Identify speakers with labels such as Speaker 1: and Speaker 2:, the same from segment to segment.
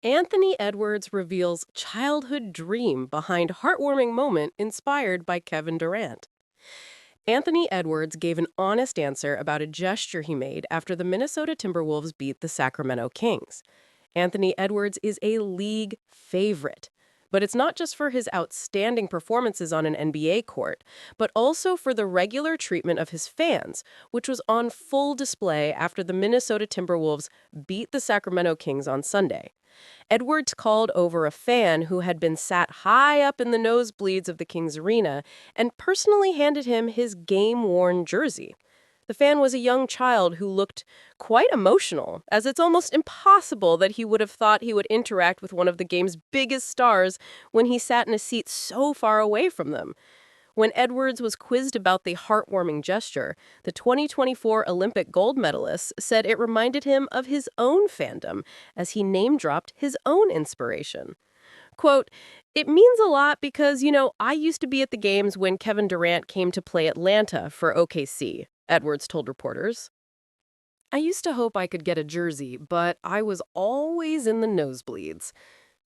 Speaker 1: Anthony Edwards reveals childhood dream behind heartwarming moment inspired by Kevin Durant. Anthony Edwards gave an honest answer about a gesture he made after the Minnesota Timberwolves beat the Sacramento Kings. Anthony Edwards is a league favorite. But it's not just for his outstanding performances on an NBA court, but also for the regular treatment of his fans, which was on full display after the Minnesota Timberwolves beat the Sacramento Kings on Sunday. Edwards called over a fan who had been sat high up in the nosebleeds of the Kings arena and personally handed him his game-worn jersey. The fan was a young child who looked quite emotional, as it's almost impossible that he would have thought he would interact with one of the game's biggest stars when he sat in a seat so far away from them. When Edwards was quizzed about the heartwarming gesture, the 2024 Olympic gold medalist said it reminded him of his own fandom as he name-dropped his own inspiration. Quote, "It means a lot because, I used to be at the games when Kevin Durant came to play Atlanta for OKC," Edwards told reporters. "I used to hope I could get a jersey, but I was always in the nosebleeds.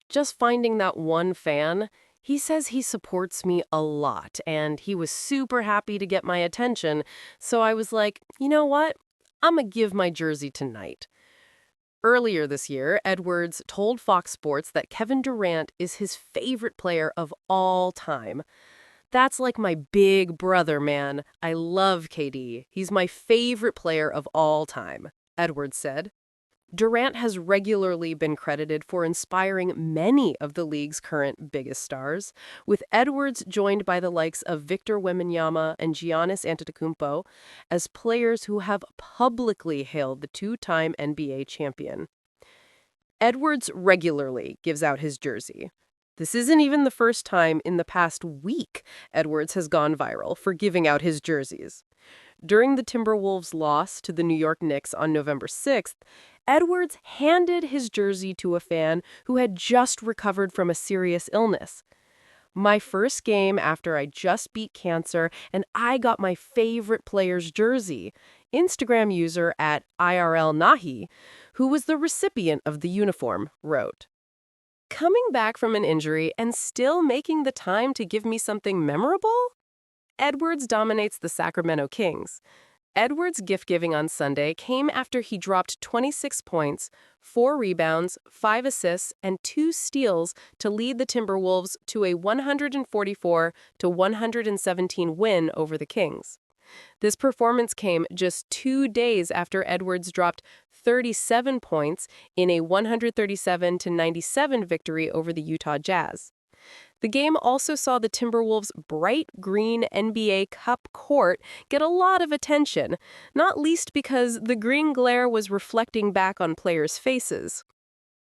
Speaker 1: Just finding that one fan, he says he supports me a lot, and he was super happy to get my attention, so I was like, you know what? I'm gonna give my jersey tonight." Earlier this year, Edwards told Fox Sports that Kevin Durant is his favorite player of all time. "That's like my big brother, man. I love KD. He's my favorite player of all time," Edwards said. Durant has regularly been credited for inspiring many of the league's current biggest stars, with Edwards joined by the likes of Victor Wembanyama and Giannis Antetokounmpo as players who have publicly hailed the two-time NBA champion. Edwards regularly gives out his jersey. This isn't even the first time in the past week Edwards has gone viral for giving out his jerseys. During the Timberwolves' loss to the New York Knicks on November 6th, Edwards handed his jersey to a fan who had just recovered from a serious illness. "My first game after I just beat cancer, and I got my favorite player's jersey," Instagram user at IRL who was the recipient of the uniform, wrote. "Coming back from an injury and still making the time to give me something memorable?" Edwards dominates the Sacramento Kings. Edwards' gift-giving on Sunday came after he dropped 26 points, 4 rebounds, 5 assists, and 2 steals to lead the Timberwolves to a 144-117 win over the Kings. This performance came just 2 days after Edwards dropped 37 points in a 137-97 victory over the Utah Jazz. The game also saw the Timberwolves' bright green NBA Cup court get a lot of attention, not least because the green glare was reflecting back on players' faces.